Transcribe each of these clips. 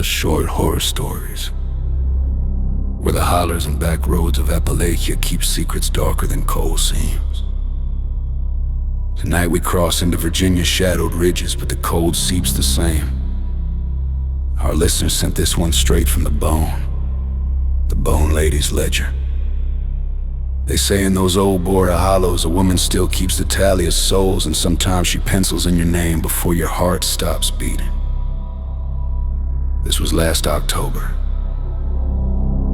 us short horror stories, where the hollers and back roads of Appalachia keep secrets darker than coal seams. Tonight we cross into Virginia's shadowed ridges, but the cold seeps the same. Our listeners sent this one straight from the Bone Lady's ledger. They say in those old Bora hollows, a woman still keeps the tally of souls, and sometimes she pencils in your name before your heart stops beating. This was last October.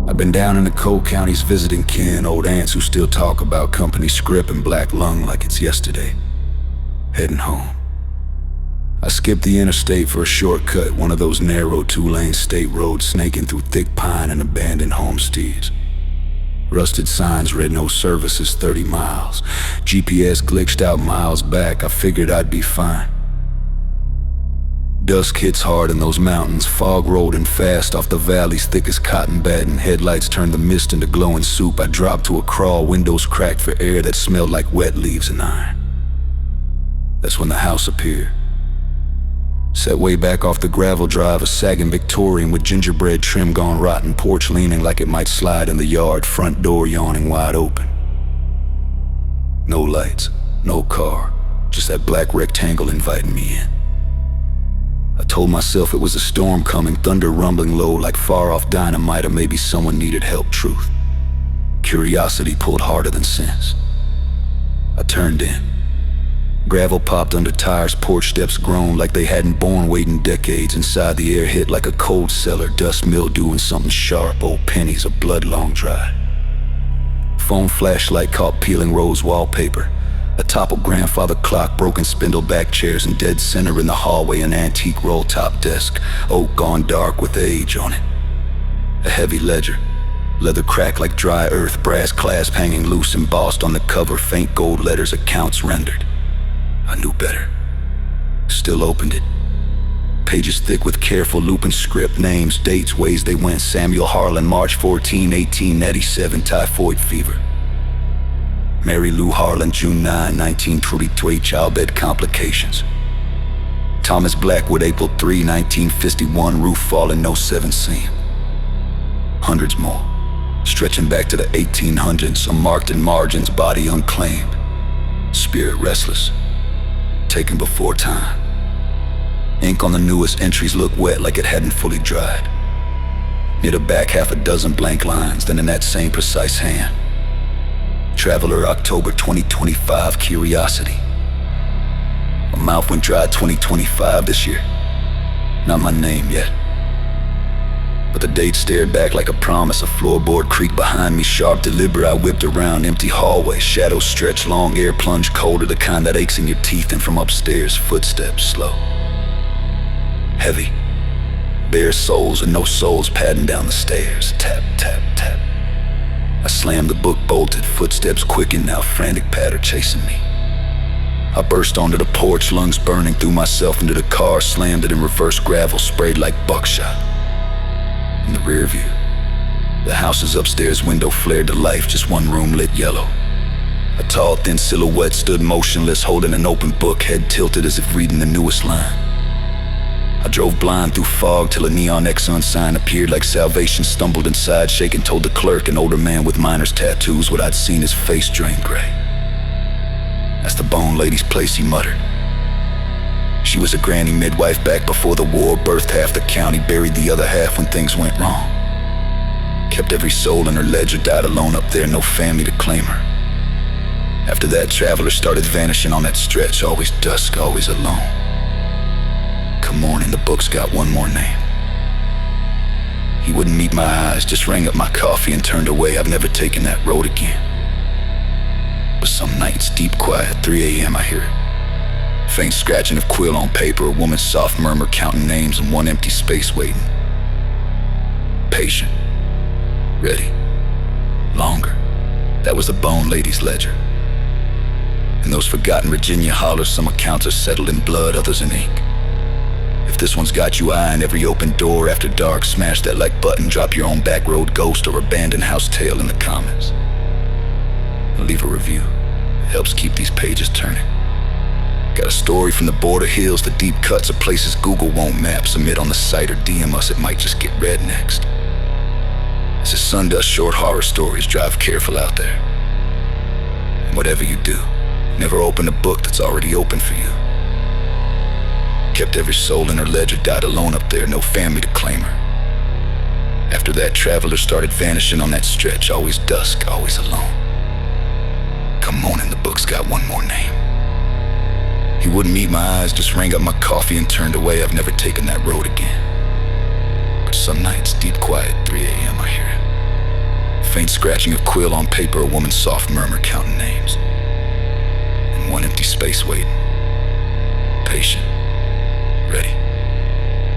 I've been down in the coal counties visiting kin, old aunts who still talk about company script and black lung like it's yesterday. Heading home. I skipped the interstate for a shortcut, one of those narrow two-lane state roads snaking through thick pine and abandoned homesteads. Rusted signs read no services 30 miles. GPS glitched out miles back. I figured I'd be fine. Dusk hits hard in those mountains, fog rolling fast off the valleys thick as cotton batting. Headlights turned the mist into glowing soup. I dropped to a crawl, windows cracked for air that smelled like wet leaves and iron. That's when the house appeared. Set way back off the gravel drive, a sagging Victorian with gingerbread trim gone rotten, porch leaning like it might slide in the yard, front door yawning wide open. No lights, no car, just that black rectangle inviting me in. I told myself it was a storm coming, thunder rumbling low like far-off dynamite, or maybe someone needed help. Truth. Curiosity pulled harder than sense. I turned in. Gravel popped under tires, porch steps groaned like they hadn't borne waiting decades. Inside the air hit like a cold cellar, dust, mildew, and something sharp, old pennies of blood long dry. Phone flashlight caught peeling rose wallpaper. A toppled grandfather clock, broken spindle back chairs, and dead center in the hallway an antique roll-top desk, oak gone dark with age on it. A heavy ledger, leather cracked like dry earth, brass clasp hanging loose, embossed on the cover, faint gold letters, accounts rendered. I knew better. Still opened it. Pages thick with careful looping script, names, dates, ways they went. Samuel Harlan, March 14, 1887, typhoid fever. Mary Lou Harlan, June 9, 1922, childbed complications. Thomas Blackwood, April 3, 1951, roof falling, no 7 seen. Hundreds more, stretching back to the 1800s, unmarked in margins, body unclaimed. Spirit restless. Taken before time. Ink on the newest entries looked wet like it hadn't fully dried. Near the back, half a dozen blank lines, then in that same precise hand. Traveler, October 2025, curiosity. My mouth went dry 2025 this year. Not my name yet. But the date stared back like a promise, a floorboard creaked behind me, sharp, deliberate. I whipped around, empty hallway, shadows stretched, long air plunged colder, the kind that aches in your teeth, and from upstairs, footsteps slow. Heavy, bare soles and no souls padding down the stairs, tap, tap, tap. I slammed the book, bolted, footsteps quickened, now frantic patter chasing me. I burst onto the porch, lungs burning, threw myself into the car, slammed it in reverse, gravel sprayed like buckshot. In the rear view, the house's upstairs window flared to life, just one room lit yellow. A tall, thin silhouette stood motionless, holding an open book, head tilted as if reading the newest line. I drove blind through fog till a neon Exxon sign appeared like salvation, stumbled inside, shaking, told the clerk, an older man with miner's tattoos, what I'd seen his face drain gray. That's the Bone Lady's place, he muttered. She was a granny midwife back before the war, birthed half the county, buried the other half when things went wrong. Kept every soul in her ledger, died alone up there, no family to claim her. After that, travelers started vanishing on that stretch, always dusk, always alone. Come morning, the book's got one more name. He wouldn't meet my eyes, just rang up my coffee and turned away. I've never taken that road again. But some nights, deep quiet, 3 a.m. I hear it. Faint scratching of quill on paper, a woman's soft murmur counting names and one empty space waiting. Patient. Ready. Longer. That was the Bone Lady's ledger. In those forgotten Virginia hollers, some accounts are settled in blood, others in ink. If this one's got you eyeing every open door after dark, smash that like button, drop your own back road ghost or abandoned house tale in the comments. And leave a review. It helps keep these pages turning. Got a story from the border hills, the deep cuts of places Google won't map. Submit on the site or DM us, it might just get read next. This is Sundust Short Horror Stories. Drive careful out there. And whatever you do, never open a book that's already open for you. Kept every soul in her ledger, died alone up there, no family to claim her. After that, travelers started vanishing on that stretch, always dusk, always alone. Come morning, the book's got one more name. He wouldn't meet my eyes, just rang up my coffee and turned away. I've never taken that road again. But some nights, deep quiet, 3 a.m. I hear it. Faint scratching of quill on paper, a woman's soft murmur counting names. And one empty space waiting. Patient. Ready.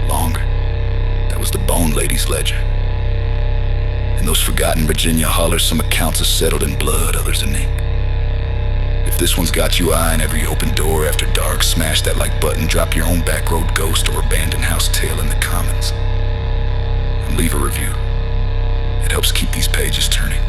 Longer. That was the Bone Lady's ledger. In those forgotten Virginia hollers, some accounts are settled in blood, others in ink. If this one's got you eyeing every open door after dark, smash that like button, drop your own back road ghost or abandoned house tale in the comments. And leave a review. It helps keep these pages turning.